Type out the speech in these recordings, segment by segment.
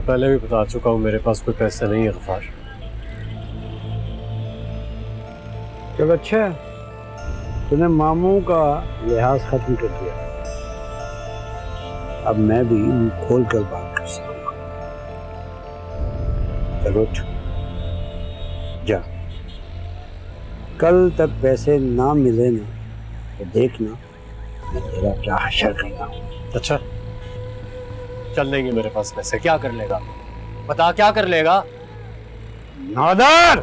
पहले भी बता चुका हूँ, मेरे पास कोई पैसे नहीं है गफ्फार। चलो अच्छा है, तूने मामू का लिहाज खत्म कर दिया। अब मैं भी मुंह खोल कर बात कर सकूंगा। चलो उठ, जा। कल तक पैसे ना मिले ना तो देखना मैं तेरा क्या हशर करता हूँ। अच्छा, चल नहीं है मेरे पास पैसे, क्या कर लेगा? बता क्या कर लेगा? नादर!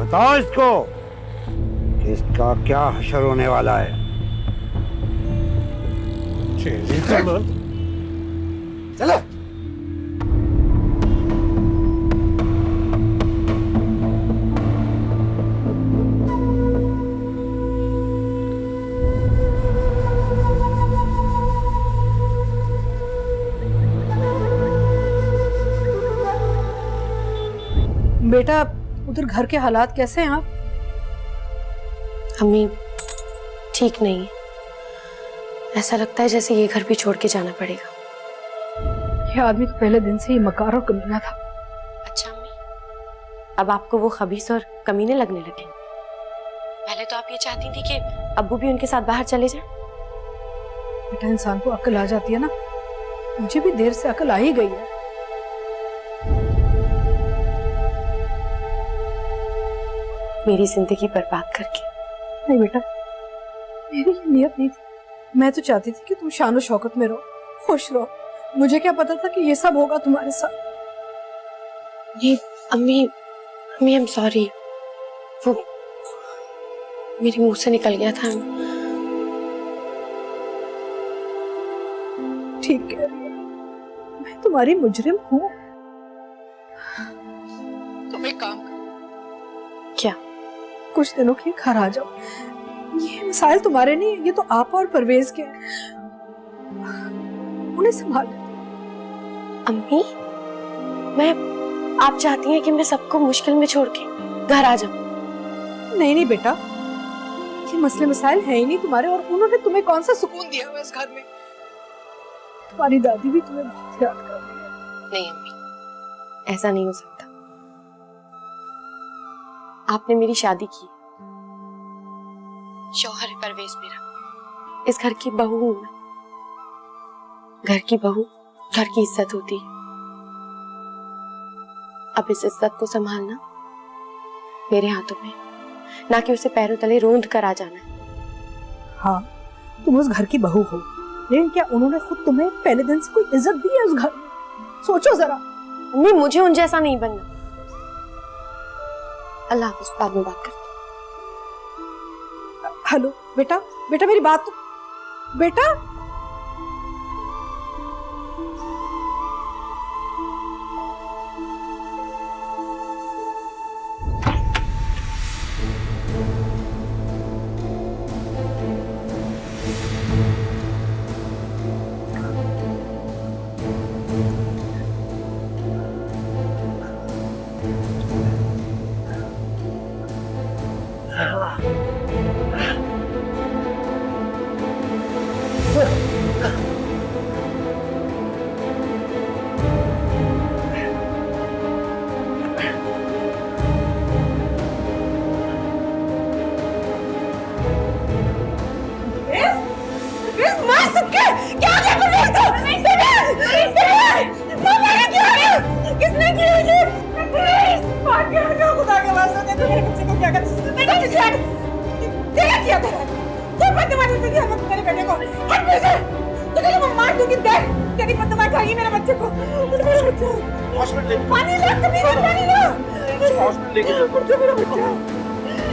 बताओ इसको कि इसका क्या हशर होने वाला है। चलो। बेटा, उधर घर के हालात कैसे हैं आप? अम्मी ठीक नहीं है। ऐसा लगता है जैसे ये घर भी छोड़ के जाना पड़ेगा। ये आदमी तो पहले दिन से ही मकार और कमीना था। अच्छा अम्मी, अब आपको वो खबीस और कमीने लगने लगे? पहले तो आप ये चाहती थी कि अब्बू भी उनके साथ बाहर चले जाएं। बेटा, इंसान को अक्ल आ जाती है ना, मुझे भी देर से अक्ल आ ही गई है। मेरी जिंदगी बर्बाद करके। नहीं बेटा, मेरी ये नियत नहीं थी। मैं तो चाहती थी कि तुम शान और शौकत में रहो, खुश रहो। मुझे क्या पता था कि ये सब होगा तुम्हारे साथ। नहीं अम्मी, अम्मी आई एम सॉरी, वो मेरे मुंह से निकल गया था। ठीक है, मैं तुम्हारी मुजरिम हूँ। तुम एक काम करो। क्या? कुछ दिनों के घर आ जाओ। ये मसाइल तुम्हारे नहीं है, ये तो आप और परवेज के हैं। उन्हें संभाल लो। अम्मी, आप चाहती हैं कि मैं सबको मुश्किल में छोड़ के घर आ जाऊं? नहीं नहीं बेटा, ये मसले मसाइल है ही नहीं तुम्हारे, और उन्होंने तुम्हें कौन सा सुकून दिया हुआ इस घर में। तुम्हारी दादी भी तुम्हें बहुत याद कर रही है। नहीं अम्मी, ऐसा नहीं हो सकता। आपने मेरी शादी की, शौहर है परवेज मेरा, इस घर की बहू हूं मैं। घर की बहू, घर की इज्जत होती है। अब इस इज्जत को संभालना मेरे हाथों में, ना कि उसे पैरों तले रोंद कर आ जाना है। हाँ, तुम उस घर की बहू हो, लेकिन क्या उन्होंने खुद तुम्हें पहले दिन से कोई इज्जत दी है उस घर में? सोचो जरा। मम्मी, मुझे उन जैसा नहीं बनना। अल्लाह हाफिज, बाद में बात करते। हेलो बेटा, बेटा मेरी बात तो, बेटा।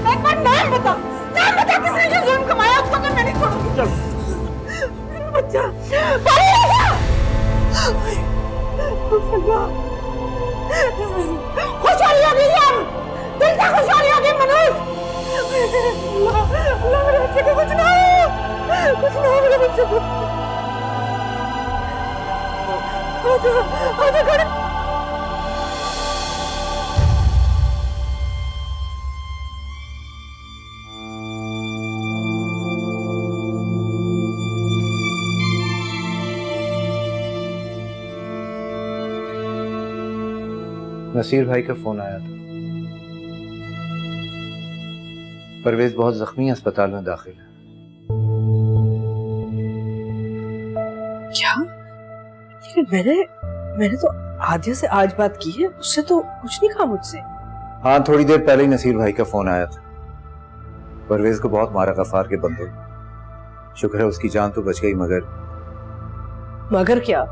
एक बार नाम बता किसने ये जुल्म कमाया, उसको तो मैं नहीं छोड़ूंगी। मेरा बच्चा पानी लेगा। खुशहाली आ गई यार, दिल से खुशहाली आ गई मनोज। अल्लाह मेरे बच्चे को कुछ ना हो मेरे बच्चे को। आजा घर नसीर भाई का फोन आया था। परवेज बहुत जख्मी अस्पताल में दाखिल है। क्या? लेकिन मैंने तो आद्या से आज बात की है, उससे तो कुछ नहीं कहा मुझसे। हाँ, थोड़ी देर पहले ही नसीर भाई का फोन आया था। परवेज को बहुत मारा गफ्फार के बंदों ने। शुक्र है उसकी जान तो बच गई, मगर क्या?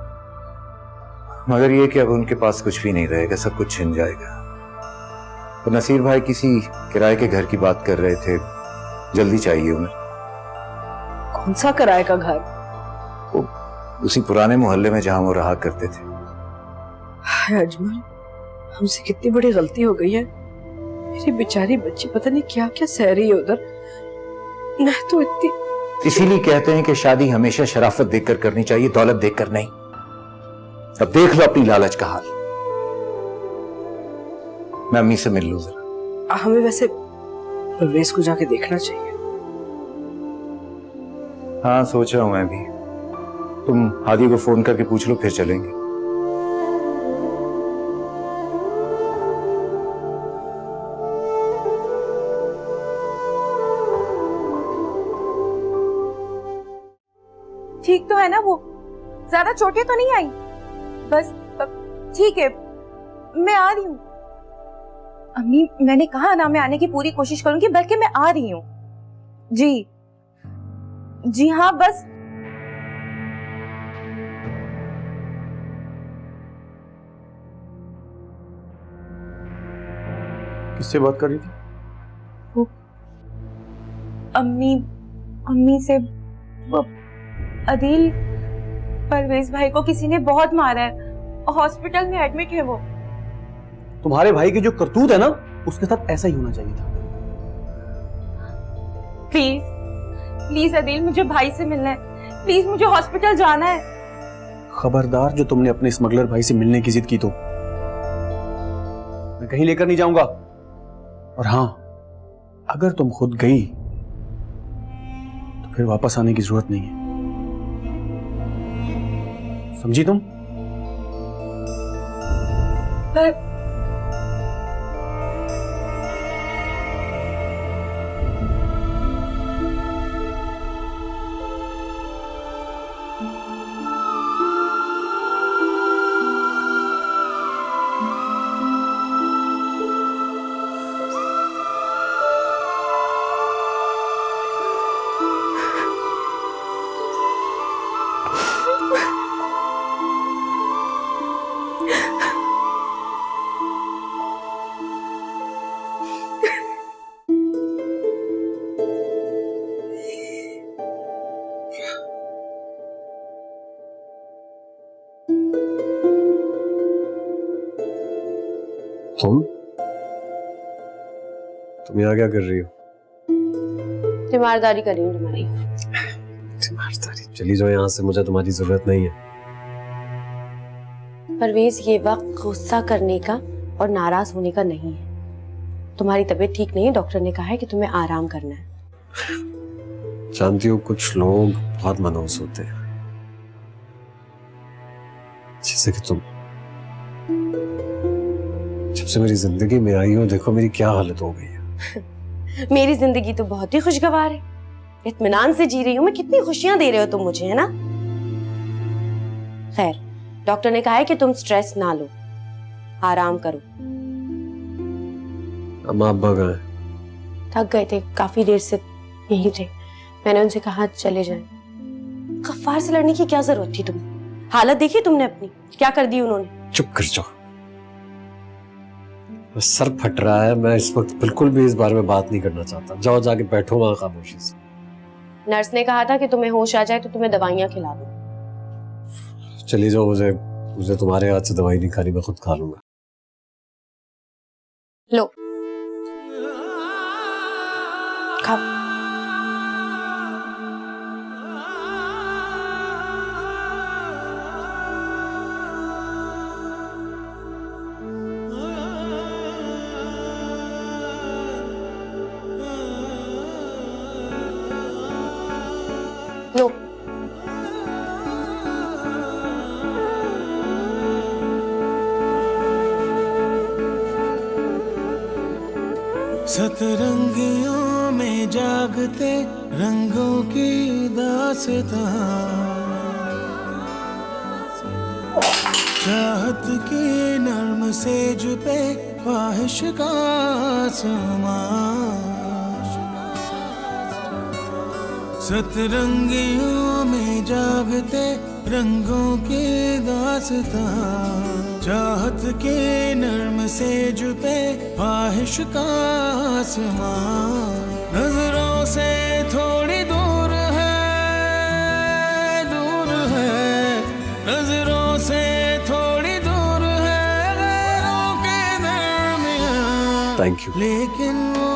मगर ये कि अब उनके पास कुछ भी नहीं रहेगा, सब कुछ छिन जाएगा। तो नसीर भाई किसी किराए के घर की बात कर रहे थे, जल्दी चाहिए उन्हें। कौन सा किराए का घर? उसी पुराने मोहल्ले में जहां वो रहा करते थे। हाय अजमल, हमसे कितनी बड़ी गलती हो गई है। मेरी बेचारी बच्ची पता नहीं क्या क्या सह रही है उधर। मैं तो इतनी। इसीलिए कहते हैं कि शादी हमेशा शराफत देखकर करनी चाहिए, दौलत देखकर नहीं। अब देख लो अपनी लालच का हाल। मैं अम्मी से मिल लूं जरा। हमें वैसे परवेज को जाके देखना चाहिए। हाँ, सोच रहा हूं मैं भी। तुम हादी को फोन करके पूछ लो, फिर चलेंगे। ठीक तो है ना? वो ज्यादा चोटें तो नहीं आई? बस ठीक है, मैं आ रही हूँ। अम्मी, मैंने कहा ना मैं आने की पूरी कोशिश करूंगी, बल्कि मैं आ रही हूँ। जी जी हाँ, बस किससे बात कर रही थी? अम्मी से। वो अदील, परवेज भाई को किसी ने बहुत मारा है, हॉस्पिटल में एडमिट है वो। तुम्हारे भाई की जो करतूत है ना, उसके साथ ऐसा ही होना चाहिए था। प्लीज प्लीज अदील, मुझे भाई से मिलना है। प्लीज, मुझे हॉस्पिटल जाना है। खबरदार, जो तुमने अपने स्मगलर भाई से मिलने की जिद की तो मैं कहीं लेकर नहीं जाऊंगा। और हाँ, अगर तुम खुद गई तो फिर वापस आने की जरूरत नहीं है, समझी तुम? तुम यहाँ क्या कर रही हो? तीमारदारी कर रही हूँ तुम्हारी। तीमारदारी? चली जाओ यहाँ से, मुझे तुम्हारी जरूरत नहीं है। परवेज, ये वक्त गुस्सा करने का और नाराज होने का नहीं है। तुम्हारी तबीयत ठीक नहीं है, डॉक्टर ने कहा है कि तुम्हें आराम करना है। जानती हो, कुछ लोग बहुत मनहूस होते हैं, जैसे कि तुम। जब से मेरी जिंदगी में आई हो, देखो मेरी क्या हालत हो गई है। मेरी जिंदगी तो बहुत ही खुशगवार है, इत्मीनान से जी रही हूँ मैं। कितनी खुशियां दे रहे हो तुम मुझे, है ना? खैर, डॉक्टर ने कहा है कि तुम स्ट्रेस ना लो, आराम करो। अम्मा अब्बा कहाँ हैं? थक गए थे, काफी देर से यहीं थे। मैंने उनसे कहा चले जाएं। गफ्फार से लड़ने की क्या जरूरत थी तुम्हें? हालत देखी तुमने अपनी, क्या कर दी उन्होंने। चुप कर जाओ, सर फट रहा है। मैं इस वक्त बिल्कुल भी इस बारे में बात नहीं करना चाहता। जाओ, जाके बैठो वहां खामोशी से। नर्स ने कहा था कि तुम्हें होश आ जाए तो तुम्हें दवाइयां खिला दूं। चली जाओ, मुझे तुम्हारे हाथ से दवाई नहीं खानी, मैं खुद खा लूंगा। लो, खाओ। लो, सतरंगियों में जागते रंगों की दास्तां, चाहत की नर्म सेज पे ख्वाहिश का आसमां, सतरंगियों में जागते रंगों की दास्तां, चाहत के नर्म सेज पे ख्वाहिश का आसमां, नजरों से थोड़ी दूर है, नजरों से थोड़ी दूर है, गैरों के दरमियां, थैंक यू। लेकिन वो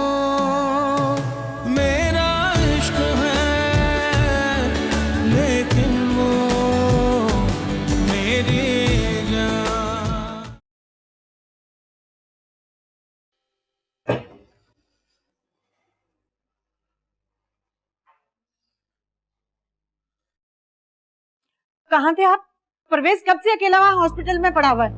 मेरा इश्क है, लेकिन वो मेरी जान। कहाँ थे आप? परवेज कब से अकेला वहाँ हॉस्पिटल में पड़ा हुआ है?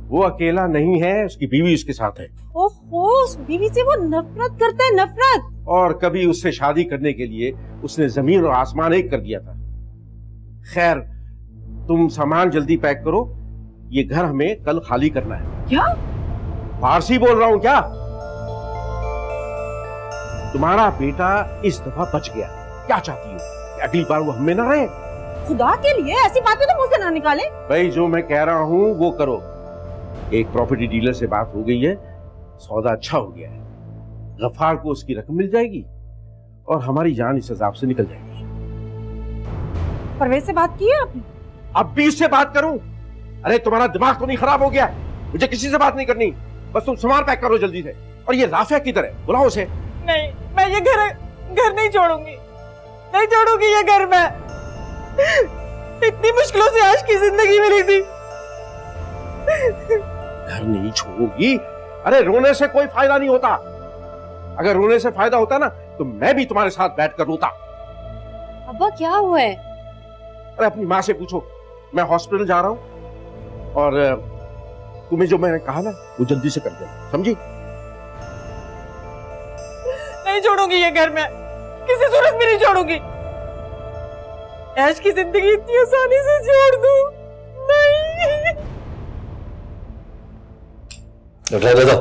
वो अकेला नहीं है, उसकी बीवी उसके साथ है। ओहो, उस बीवी से वो नफरत करता है, नफरत। और कभी उससे शादी करने के लिए उसने जमीन और आसमान एक कर दिया था। खैर, तुम सामान जल्दी पैक करो, ये घर हमें कल खाली करना है। क्या? फारसी बोल रहा हूं क्या? तुम्हारा बेटा इस दफा बच गया। क्या चाहती हो कि अगली बार वो हमें ना रहे? खुदा के लिए ऐसी बातें तो मुझसे ना निकाले। भाई, जो मैं कह रहा हूं वो करो। एक प्रॉपर्टी डीलर से बात हो गई है, सौदा अच्छा हो गया है। गफ्फार को उसकी रकम मिल जाएगी और हमारी जान इस अजाब से निकल जाएगी। परवेज से बात की है आपने? अब भी उससे बात करूं? अरे, तुम्हारा दिमाग तो नहीं खराब हो गया? मुझे किसी से बात नहीं करनी, बस तुम सामान पैक करो जल्दी से। और ये राफिया किधर है? बुलाओ उसे। नहीं, मैं ये घर नहीं छोड़ूंगी, नहीं छोड़ूंगी ये घर। मैं इतनी मुश्किलों से आज की जिंदगी मिली थी। घर नहीं छोड़ोगी? अरे, रोने से कोई फायदा नहीं होता। अगर रोने से फायदा होता ना तो मैं भी तुम्हारे साथ बैठकर रोता। अब्बा क्या हुआ है? अरे, अपनी माँ से पूछो। मैं हॉस्पिटल जा रहा हूं और तुम्हें जो मैंने कहा ना वो जल्दी से कर देना, समझी? नहीं छोड़ूंगी ये घर में, किसी सूरत में नहीं छोड़ूंगी। ऐश की जिंदगी इतनी आसानी से छोड़ दूं? नहीं। रहने दो।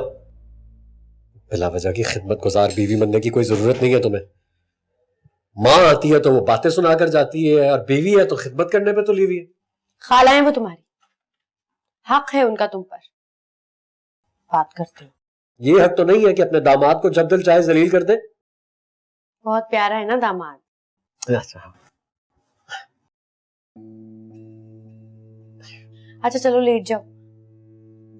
बिला वजह की खिदमत गुजार बीवी बनने की कोई जरूरत नहीं है तुम्हें। माँ आती है तो वो बातें सुनाकर जाती है, और बीवी है तो खिदमत करने पे तुली हुई है। खालाएं वो तुम्हारी, हक है उनका तुम पर। बात करते हो। ये हक तो नहीं है कि अपने दामाद को जब दिल चाहे जलील कर दे। बहुत प्यारा है ना दामाद। अच्छा, अच्छा चलो लेट जाओ,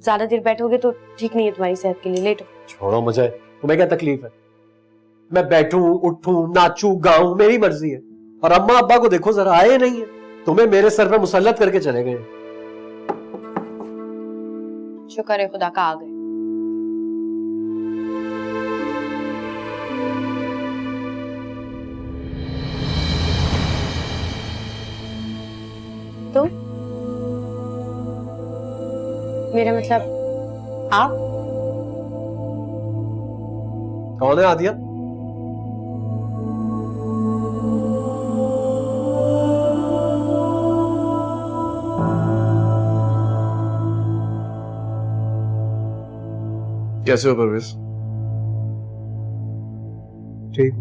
ज्यादा देर बैठोगे तो ठीक नहीं है तुम्हारी सेहत के लिए। लेटो। छोड़ो मुझे, तुम्हें क्या तकलीफ है? मैं बैठूं, उठूं, नाचूं, गाऊं, मेरी मर्जी है। और अम्मा अब्बा को देखो जरा, आए नहीं है, तुम्हें मेरे सर पे मुसल्लत करके चले गए। शुक्र है खुदा का आ गए। तुम? मेरा मतलब आप? कौन है आदिया? कैसे हो परवेज? ठीक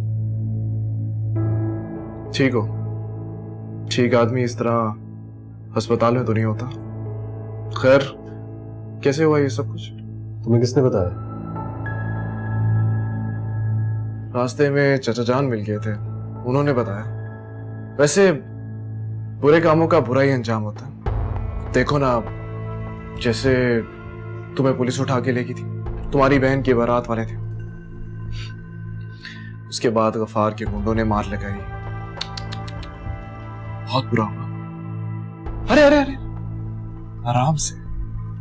ठीक हो? ठीक आदमी इस तरह अस्पताल में तो नहीं होता। खैर, कैसे हुआ ये सब कुछ? तुम्हें किसने बताया? रास्ते में चचा जान मिल गए थे, उन्होंने बताया। वैसे बुरे कामों का बुरा ही अंजाम होता है। देखो ना, जैसे तुम्हें पुलिस उठा के लेगी थी, तुम्हारी बहन की बारात वाले थे। उसके बाद गफ्फार के गुंडों ने मार लगाई। बहुत बुरा हुआ। अरे अरे अरे, आराम से,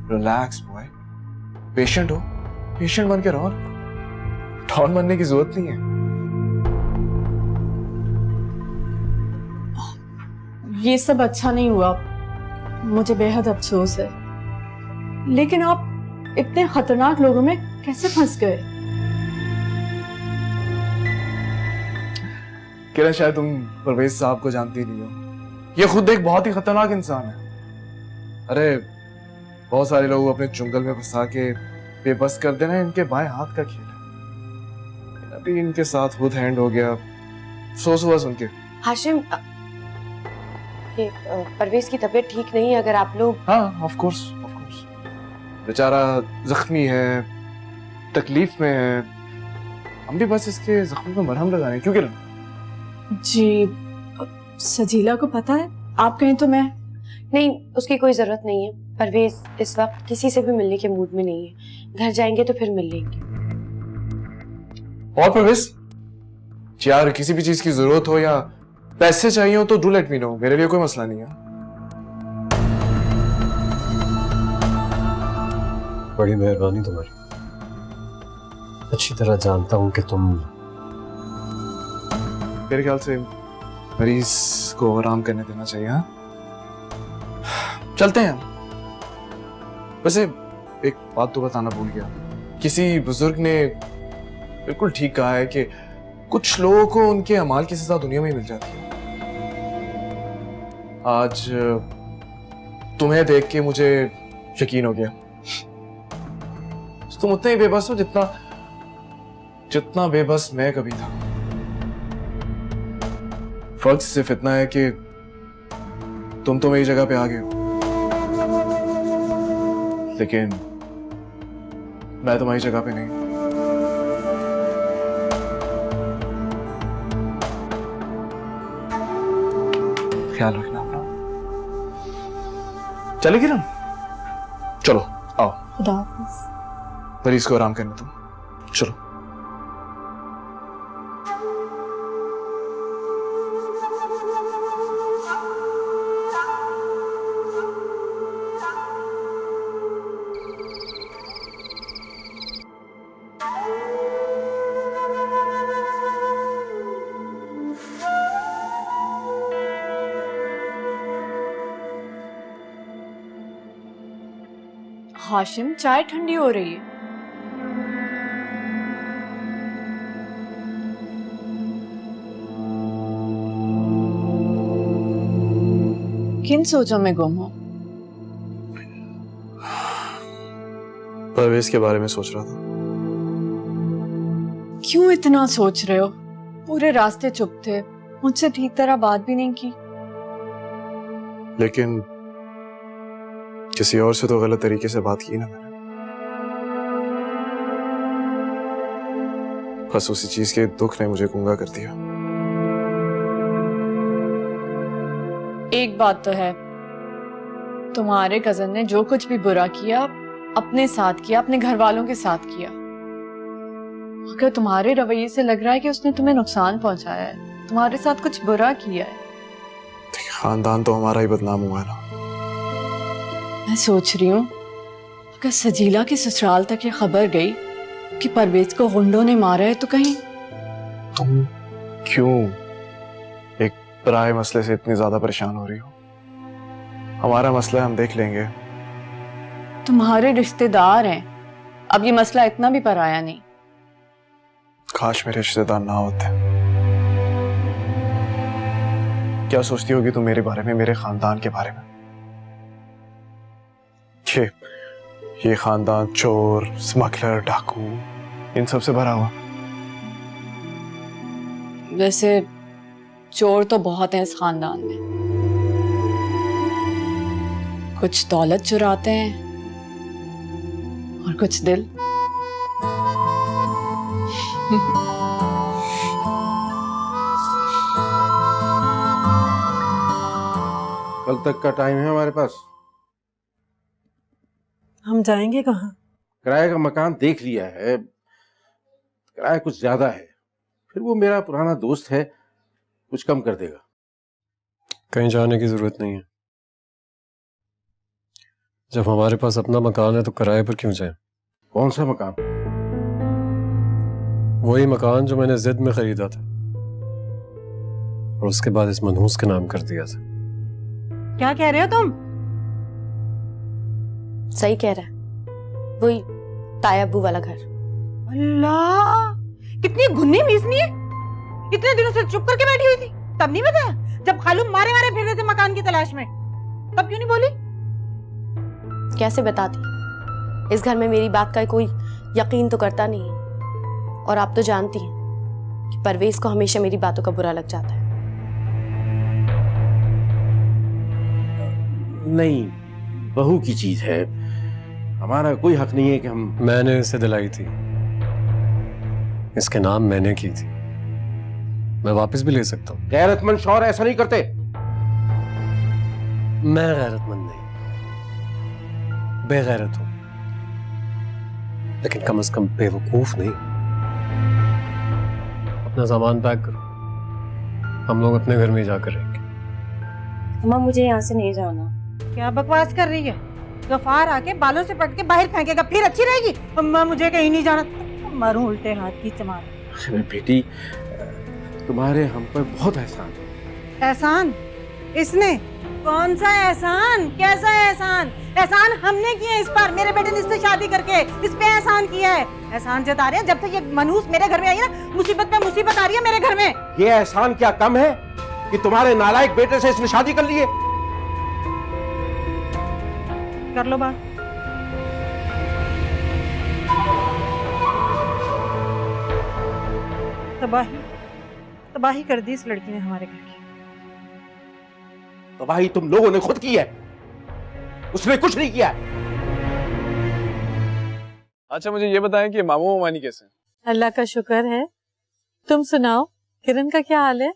रिलैक्स बॉय। पेशेंट हो, पेशेंट बन के रहो। डॉन बनने की जरूरत नहीं है। ये सब अच्छा नहीं हुआ, मुझे बेहद अफसोस है। लेकिन आप इतने खतरनाक लोगों में कैसे फंस गए? किरण शायद तुम परवेज साहब को जानती नहीं हो। ये खुद एक बहुत ही खतरनाक इंसान है। अरे बहुत सारे लोग अपने चुंगल में फंसा के बेबस कर देना इनके बाएं हाथ का खेल है। अभी इनके साथ खुद हैंड हो गया। अफसोस हुआ सुन के। हाशिम, ये परवेज की तबीयत ठीक नहीं है, अगर आप लोग। हाँ, ऑफ कोर्स बेचारा जख्मी है, तकलीफ में है। हम भी बस इसके जख्म में मरहम लगाने। क्यों किरण? जी सजीला को पता है? आप कहें तो मैं। नहीं, उसकी कोई जरूरत नहीं है। परवेज इस वक्त किसी से भी मिलने के मूड में नहीं है। घर जाएंगे तो फिर मिल लेंगे। और परवेज यार, किसी भी चीज की जरूरत हो या पैसे चाहिए हो तो डू लेट मी नो। मेरे लिए कोई मसला नहीं है। बड़ी मेहरबानी तुम्हारी। अच्छी तरह जानता हूं कि तुम। मेरे ख्याल से मरीज को आराम करने देना चाहिए। हाँ, चलते हैं। वैसे एक बात तो बताना भूल गया। किसी बुजुर्ग ने बिल्कुल ठीक कहा है कि कुछ लोगों को उनके अमाल की सजा दुनिया में ही मिल जाती है। आज तुम्हें देख के मुझे यकीन हो गया। तुम उतने ही बेबस हो जितना बेबस मैं कभी था। फर्क सिर्फ इतना है कि तुम तो मेरी जगह पे आ गए हो, लेकिन मैं तुम्हारी जगह पे नहीं। ख्याल रखना अपना। चले किरण? चलो आओ। खुदा हाफिज। मरीज को आराम करने दो। चलो। हाशिम, चाय ठंडी हो रही है। किन सोचों में गुम हो? परवेज के बारे में सोच रहा था। क्यों इतना सोच रहे हो? पूरे रास्ते चुप थे, मुझसे ठीक तरह बात भी नहीं की। लेकिन किसी और से तो गलत तरीके से बात की ना मैंने। बस उसी चीज के दुख ने मुझे गूंगा कर दिया। एक बात तो है, तुम्हारे कजन ने जो कुछ भी बुरा किया अपने साथ किया, अपने घर वालों के साथ किया। अगर तुम्हारे रवैये से लग रहा है कि उसने तुम्हें नुकसान पहुंचाया है, तुम्हारे साथ कुछ बुरा किया है। खानदान तो हमारा ही बदनाम हुआ है ना। मैं सोच रही हूँ अगर सजीला की ससुराल तक ये खबर गई कि परवेज को गुंडों ने मारा है तो कहीं। तुम क्यों एक पराये मसले से इतनी ज्यादा परेशान हो रही हो? हमारा मसला हम देख लेंगे। तुम्हारे रिश्तेदार हैं, अब ये मसला इतना भी पराया नहीं। काश मेरे रिश्तेदार ना होते। क्या सोचती होगी तुम मेरे बारे में, मेरे खानदान के बारे में? ये खानदान चोर, स्मगलर, डाकू, इन सब से भरा हुआ। वैसे चोर तो बहुत हैं इस खानदान में। कुछ दौलत चुराते हैं और कुछ दिल। कल तक का टाइम है हमारे पास। हम जाएंगे कहाँ? किराए का मकान देख लिया है, किराया कुछ ज्यादा है। फिर वो मेरा पुराना दोस्त है, कुछ कम कर देगा। कहीं जाने की जरूरत नहीं है। जब हमारे पास अपना मकान है तो किराए पर क्यों जाएं? कौन सा मकान? वही मकान जो मैंने जिद में खरीदा था और उसके बाद इस मनहूस के नाम कर दिया था। क्या कह रहे हो तुम? सही कह रहा है, वही ताया अब्बू वाला घर। अल्लाह, कितनी घुन्नी मीसनी है। कितने दिनों से चुप करके बैठी हुई थी, तब नहीं बताया? जब खालू मारे मारे फिर रहे थे मकान की तलाश में, तब क्यों नहीं बोली? कैसे बताती? इस घर में मेरी बात का कोई यकीन तो करता नहीं है, और आप तो जानती हैं कि परवेज को हमेशा मेरी बातों का बुरा लग जाता है। नहीं, बहू की चीज है, हमारा कोई हक नहीं है कि हम। मैंने इसे दिलाई थी, इसके नाम मैंने की थी, मैं वापस भी ले सकता हूं। गैरतमंद शौहर ऐसा नहीं करते। मैं गैरतमंद नहीं, बेगैरत हूं, लेकिन कम से कम बेवकूफ नहीं। अपना सामान पैक करो, हम लोग अपने घर में ही जाकर रहेंगे। अम्मा मुझे यहाँ से नहीं जाना। क्या बकवास कर रही है? गफार आके बालों से पट के बाहर फेंकेगा, फिर अच्छी रहेगी? अम्मा मुझे कहीं नहीं जाना। मारूं उल्टे हाथ की चमार। अरे बेटी, तुम्हारे हम पर बहुत एहसान है। एहसान? इसने? कौन सा एहसान? कैसा एहसान? एहसान हमने किया इस पर, मेरे बेटे ने इससे शादी करके इस पे एहसान किया है। एहसान जता रहे हैं, जब तक ये मनहूस मेरे घर में आई ना, मुसीबत पे मुसीबत आ रही है मेरे घर में। ये एहसान क्या कम है कि तुम्हारे नालायक बेटे से इसने शादी कर ली है? कर लो बात। तबाही तबाही कर दी इस लड़की ने हमारे घर की। तबाही तुम लोगों ने खुद की है, उसने कुछ नहीं किया। अच्छा मुझे ये बताएं कि मामू मामानी कैसे हैं? अल्लाह का शुक्र है, तुम सुनाओ, किरण का क्या हाल है?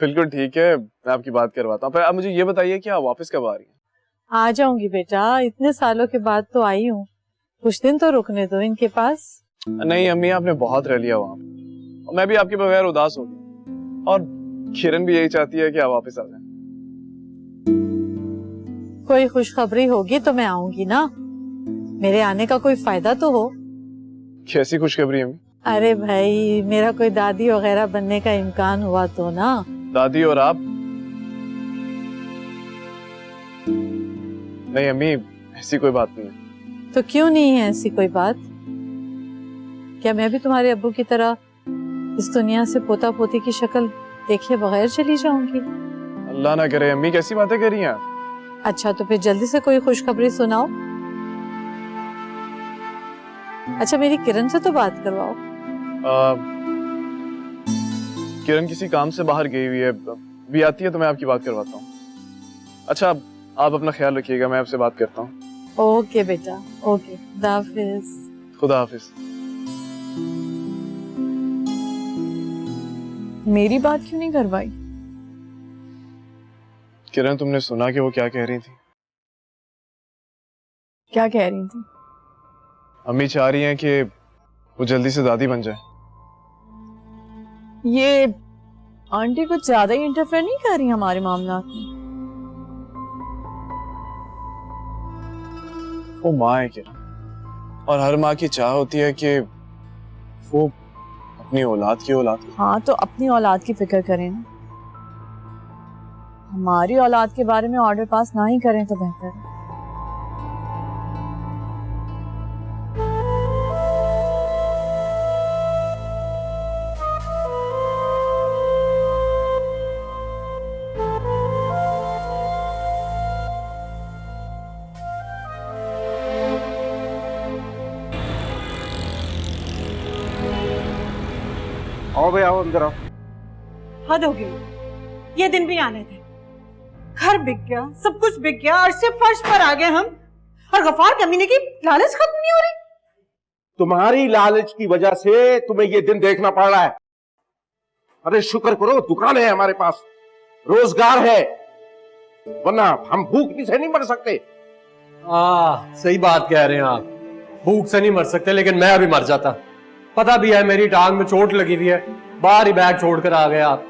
बिल्कुल ठीक है, मैं आपकी बात करवाता हूँ। पर अब मुझे ये बताइए कि आप वापस कब आ रही हैं? आ जाऊंगी बेटा, इतने सालों के बाद तो आई हूँ, कुछ दिन तो रुकने दो इनके पास। नहीं अम्मी, आपने बहुत रह लिया वहाँ, और मैं भी आपके बगैर उदास हो गई, और किरण भी यही चाहती है कि आप वापस आ जाएं। कोई खुशखबरी होगी तो मैं आऊंगी ना, मेरे आने का कोई फायदा तो हो। कैसी खुशखबरी अम्मी? अरे भाई, मेरा कोई दादी वगैरह बनने का इम्कान हुआ तो ना। दादी और आप? नहीं अम्मी, ऐसी कोई बात नहीं है। तो क्यों नहीं है ऐसी कोई बात? क्या मैं भी तुम्हारे अब्बू की तरह इस दुनिया से पोता पोती की शक्ल देखे बगैर चली जाऊंगी? अल्लाह ना करे अम्मी, कैसी बातें कर रही हैं आप? अच्छा तो फिर जल्दी से कोई खुशखबरी सुनाओ। अच्छा मेरी किरण से तो बात करवाओ। किरण किसी काम से बाहर गई हुई है, भी आती है तो मैं आपकी बात करवाता हूँ। अच्छा आप अपना ख्याल रखिएगा, मैं आपसे बात करता हूँ। ओके बेटा, ओके, खुदा हाफिज। खुदा हाफिज। मेरी बात क्यों नहीं करवाई? किरण तुमने सुना कि वो क्या कह रही थी? क्या कह रही थी? अम्मी चाह रही हैं कि वो जल्दी से दादी बन जाए। ये आंटी कुछ ज्यादा ही इंटरफेयर नहीं कर रही हमारे मामलात में? वो माँ है किरण, और हर माँ की चाह होती है कि वो अपनी औलाद की औलाद। हाँ तो अपनी औलाद की फिक्र करें ना, हमारी औलाद के बारे में ऑर्डर पास ना ही करें तो बेहतर है। आओ भाई आओ, अंदर आओ। हद हो गई, ये दिन भी आने थे। घर बिक गया, सब कुछ बिक गया, अर्श फर्श पर आ गए हम, और गफार कमीने की लालच खत्म नहीं हो रही। तुम्हारी लालच की वजह से तुम्हें ये दिन देखना पड़ रहा है। अरे शुक्र करो, दुकान है हमारे पास, रोजगार है, वरना हम भूख से नहीं मर सकते। सही बात कह रहे हैं आप, भूख से नहीं मर सकते, लेकिन मैं अभी मर जाता। पता भी है मेरी टांग में चोट लगी हुई है, बाहर ही बैग छोड़कर आ गए आप।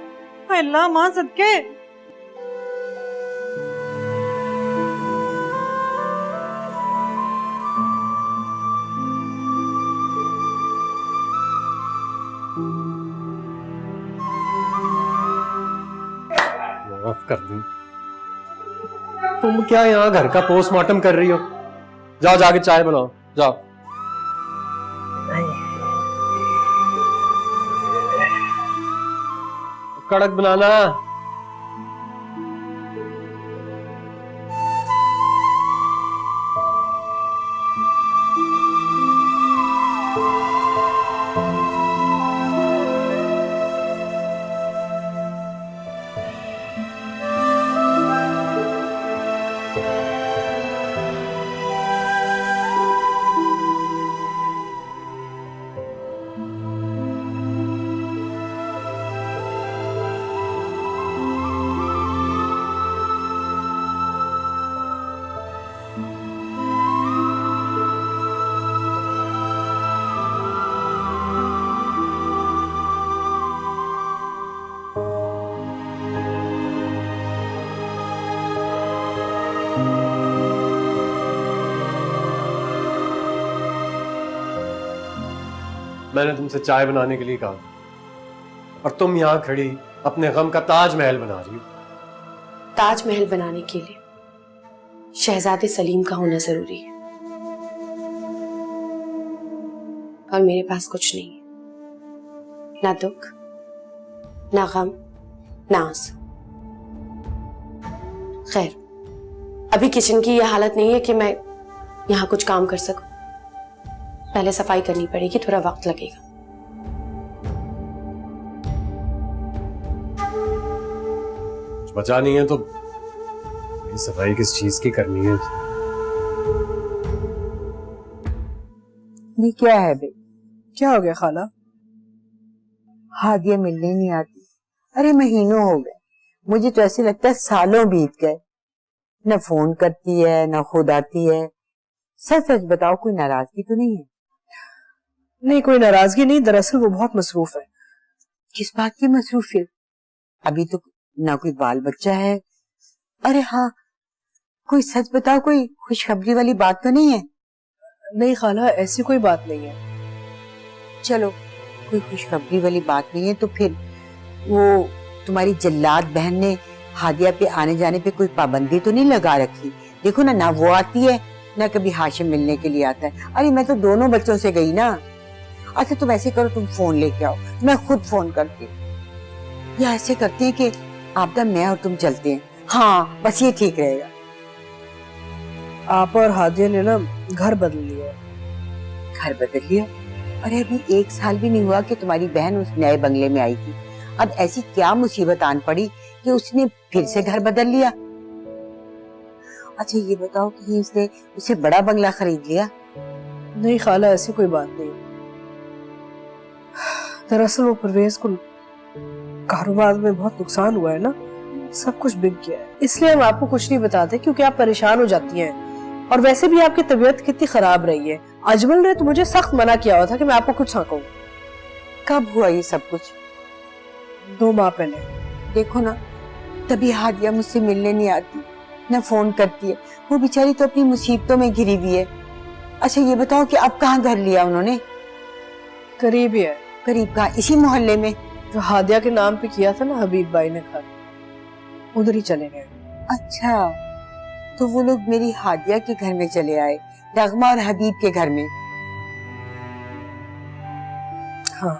अल्लाह मां सदके। माफ कर दी। तुम क्या यहाँ घर का पोस्टमार्टम कर रही हो? जाओ जाके चाय बनाओ, जाओ। कड़क बनाना। मैंने तुमसे चाय बनाने के लिए कहा और तुम यहां खड़ी अपने गम का ताजमहल बना रही हो। ताजमहल बनाने के लिए शहजादे सलीम का होना जरूरी है, और मेरे पास कुछ नहीं है, ना दुख, ना गम, ना आंसू। खैर, अभी किचन की यह हालत नहीं है कि मैं यहां कुछ काम कर सकूं। पहले सफाई करनी पड़ेगी, थोड़ा वक्त लगेगा। कुछ बचा नहीं है तो ये सफाई किस चीज की करनी है? ये क्या है बे? क्या हो गया खाला? हादिया मिलने नहीं आती। अरे महीनों हो गए, मुझे तो ऐसे लगता है सालों बीत गए। न फोन करती है, न खुद आती है। सच सच बताओ, कोई नाराजगी तो नहीं है? नहीं, कोई नाराजगी नहीं, दरअसल वो बहुत मसरूफ है। किस बात की मसरूफियत? अभी तो ना कोई बाल बच्चा है। अरे हाँ, कोई सच बताओ, कोई खुशखबरी वाली बात तो नहीं है? नहीं खाला, ऐसी कोई बात नहीं है। चलो, कोई खुशखबरी वाली बात नहीं है तो फिर वो तुम्हारी जल्लाद बहन ने हादिया पे आने जाने पे कोई पाबंदी तो नहीं लगा रखी? देखो ना, ना वो आती है ना कभी हाशिम मिलने के लिए आता है। अरे मैं तो दोनों बच्चों से गई ना। अच्छा तुम ऐसे करो, तुम फोन लेके आओ, मैं खुद फोन करती हूँ। या ऐसे करते हैं कि आपदा मैं और तुम चलते हैं। हाँ बस ये ठीक रहेगा। आप और हादिया ने ना घर बदल लिया। घर बदल लिया? अरे अभी 1 साल भी नहीं हुआ कि तुम्हारी बहन उस नए बंगले में आई थी। अब ऐसी क्या मुसीबत आन पड़ी कि उसने फिर से घर बदल लिया? अच्छा ये बताओ कि उसने उसे बड़ा बंगला खरीद लिया? नहीं खाला, ऐसी कोई बात नहीं। दरअसल वो परवेज को कारोबार में बहुत नुकसान हुआ है ना, सब कुछ बिक गया है, इसलिए हम आपको कुछ नहीं बताते क्योंकि आप परेशान हो जाती हैं। और वैसे भी आपकी तबीयत कितनी खराब रही है। अजमल ने तो मुझे सख्त मना किया हुआ था कि मैं आपको कुछ ना कहूं। कब हुआ ये सब कुछ? 2 माह पहले। देखो ना, तभी हादिया मुझसे मिलने नहीं आती, न फोन करती है। वो बेचारी तो अपनी मुसीबतों में घिरी हुई है। अच्छा ये बताओ कि अब कहाँ घर लिया उन्होंने? करीब ही है। करीब कहाँ? इसी मोहल्ले में जो हादिया के नाम पे किया था ना हबीब भाई ने घर, उधर ही चले गए। अच्छा, तो वो लोग मेरी हादिया के घर में चले आए, नगमा और हबीब के घर में। हाँ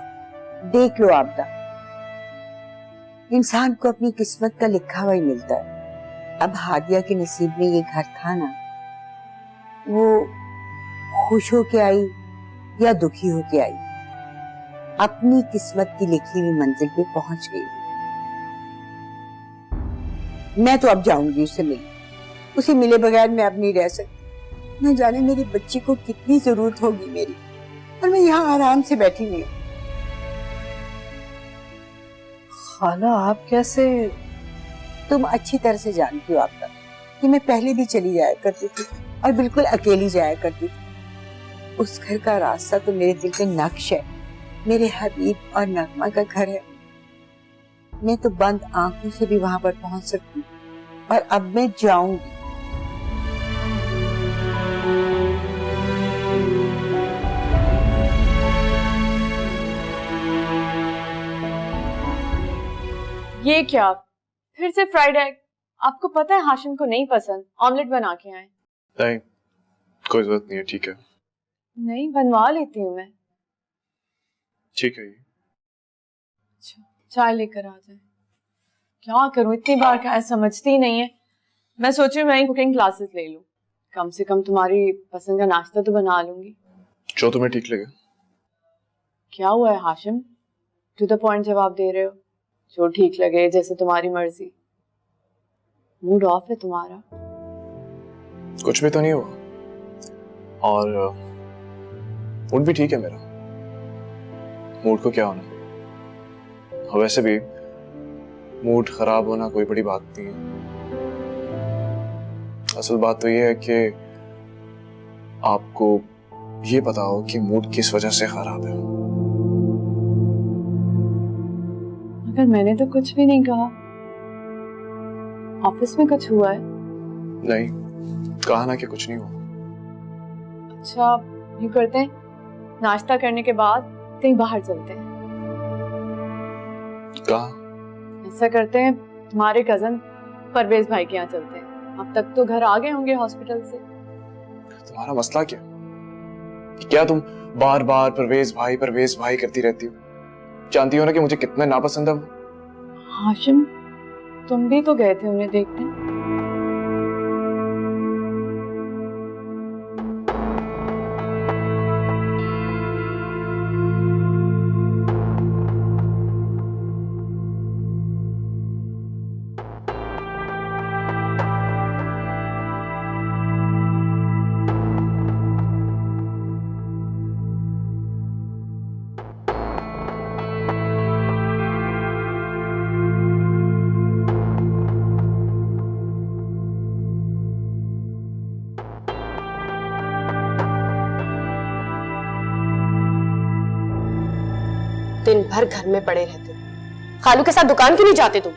देख लो आपदा, इंसान को अपनी किस्मत का लिखा हुआ ही मिलता है। अब हादिया के नसीब में ये घर था ना, वो खुश होके आई या दुखी होके आई, अपनी किस्मत की लिखी हुई मंजिल पे पहुंच गई। मैं तो अब जाऊंगी उससे मिलने। उसे मिले बगैर मैं अब नहीं रह सकती। न जाने मेरी बच्ची को कितनी जरूरत होगी मेरी, और मैं यहाँ आराम से बैठी हुई हूँ। खाला आप कैसे? तुम अच्छी तरह से जानती हो आपका कि मैं पहले भी चली जाया करती थी और बिल्कुल अकेली जाया करती थी। उस घर का रास्ता तो मेरे दिल पे नक्श है, मेरे हबीब और नगमा का घर है। मैं तो बंद आंखों से भी वहां पर पहुंच सकती हूँ, और अब मैं जाऊंगी। ये क्या फिर से फ्राइड एग? आपको पता है हाशिम को नहीं पसंद, ऑमलेट बना के आए। नहीं, कोई जरूरत नहीं है, ठीक है। नहीं, बनवा लेती हूँ मैं। ठीक है। अच्छा, चाय लेकर आ जाए। क्या करूं, इतनी बार क्या है, समझती ही नहीं है। मैं सोच रही हूँ मैं कुकिंग क्लासेस ले लूं, कम से कम तुम्हारी पसंद का नाश्ता तो बना लूंगी। जो तुम्हें ठीक लगे। क्या हुआ है हाशिम, टू द पॉइंट जवाब दे रहे हो। जो ठीक लगे, जैसे तुम्हारी मर्जी। मूड ऑफ है तुम्हारा? कुछ भी तो नहीं हुआ, और मूड भी ठीक है मेरा। मूड को क्या होना, और वैसे भी मूड खराब होना कोई बड़ी बात नहीं है। असल बात तो ये है कि आपको ये पता हो कि मूड किस वजह से खराब है। मगर मैंने तो कुछ भी नहीं कहा। ऑफिस में कुछ हुआ है? नहीं, कहा ना कि कुछ नहीं हुआ। अच्छा, यूं करते हैं, नाश्ता करने के बाद कहीं बाहर चलते हैं। कहाँ? ऐसा करते हैं, तुम्हारे कजन परवेज भाई के यहाँ चलते हैं। अब तक तो घर आ गए होंगे हॉस्पिटल से। तुम्हारा मसला क्या? क्या तुम बार बार परवेज भाई करती रहती हो? जानती हो ना कि मुझे कितना नापसंद है वो। हाशिम, तुम भी तो गए थे उन्हें देखने। दिन भर घर में पड़े रहते हो, खालू के साथ दुकान क्यों नहीं जाते तुम?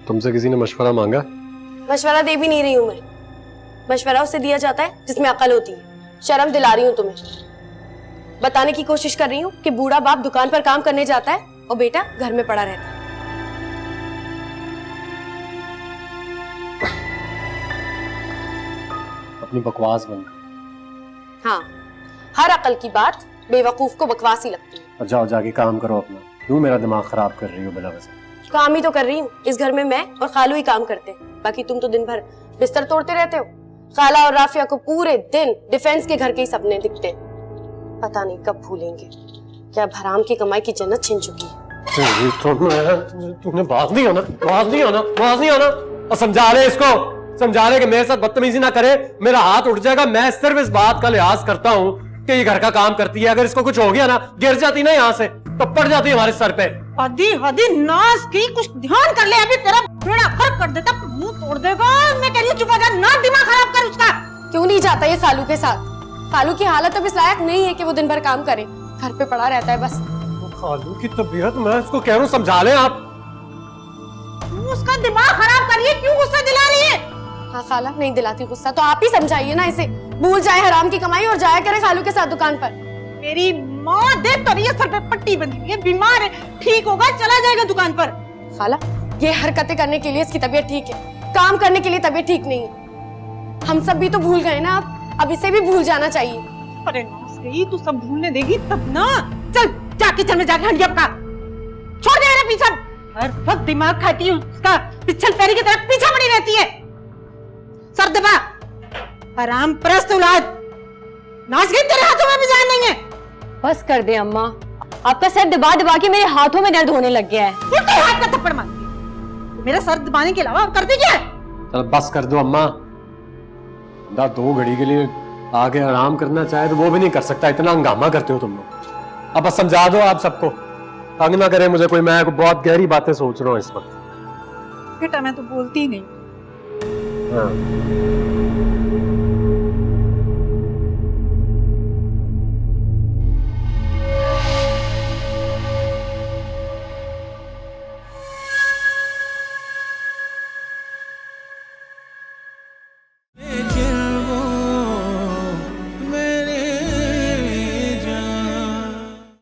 तुमसे किसी ने मशवरा मांगा? मशवरा दे भी नहीं रही हूं मैं। मशवरा उसे दिया जाता है जिसमें अकल होती है। शर्म दिला रही हूं तुम्हें। बताने की कोशिश कर रही हूँ कि बूढ़ा बाप दुकान पर काम करने जाता है और बेटा घर में पड़ा रहता है। अपनी बकवास बंद कर। हाँ, हर अकल की बात बेवकूफ को बकवास ही लगती है। और जाओ जाके काम करो अपना, क्यों मेरा दिमाग खराब कर रही हो बिना वजह? काम ही तो कर रही हूँ। इस घर में मैं और खालू ही काम करते हैं, बाकी तुम तो दिन भर बिस्तर तोड़ते रहते हो। खाला और राफिया को पूरे दिन डिफेंस के घर के ही सपने दिखते हैं। पता नहीं कब भूलेंगे क्या हराम की कमाई की जन्नत छिन चुकी है। तूने बात नहीं आना और समझा ले इसको, समझा ले कि मेरे साथ बदतमीजी ना करे, मेरा हाथ उठ जाएगा। मैं सिर्फ इस बात का लिहाज करता हूँ कि ये घर का काम करती है। अगर इसको कुछ हो गया ना, गिर जाती ना यहाँ से, तो पड़ जाती है हमारे सर पे। हदी हदी नाश की, कुछ ध्यान कर ले, अभी तेरा बेड़ा खराब कर देता, मुंह तोड़ देगा। मैं कह रही हूँ चुप हो जा, ना दिमाग खराब कर उसका। क्यों नहीं जाता ये खालू के साथ? खालू की हालत अब इस लायक नहीं है कि वो दिन भर काम करे, घर पे पड़ा रहता है बस। खालू की तबीयत, मैं इसको कह रहा हूँ समझा ले आप। तू उसका दिमाग खराब करिए, क्यों गुस्सा दिला रही है? हाँ खाला, नहीं दिलाती गुस्सा तो आप ही समझाइए ना इसे। भूल जाए हराम की कमाई और जाया करे खालू के साथ दुकान पर। मेरी माँ देख तो रही है, सर पे पट्टी बंधी हुई है, बीमार है, ठीक होगा चला जाएगा दुकान पर। खाला, ये हरकतें करने के लिए इसकी तबीयत ठीक है, काम करने के लिए तबीयत ठीक नहीं है। हम सब भी तो भूल गए ना, अब इसे भी भूल जाना चाहिए। अरे नास गई, तू सब भूलने देगी तब ना। चल जाके चल में जाके हंडिया पका, छोड़ दे मेरा पीछा। हर वक्त दिमाग खाती है उसका, पिछल पैरी की तरफ पीछा पड़ी रहती है। सर दबा, हराम परस्त औलाद, नाच गई, तेरे हाथों में भी जान नहीं है। बस कर दे अम्मा, आपका सर दबा दबा के मेरे हाथों में दर्द होने लग गया है। उल्टे हाथ का थप्पड़ मार दिया। मेरा सर दबाने के अलावा करती क्या है? चल बस कर दो अम्मा। बंदा 2 घड़ी के लिए आके आराम करना चाहे तो वो भी नहीं कर सकता, इतना हंगामा करते हो तुम लोग। अब बस समझा दो आप सबको, तंग ना करे मुझे कोई। मैं बहुत गहरी बातें सोच रहा हूँ इस वक्त। बेटा मैं तो बोलती ही नहीं। हाँ।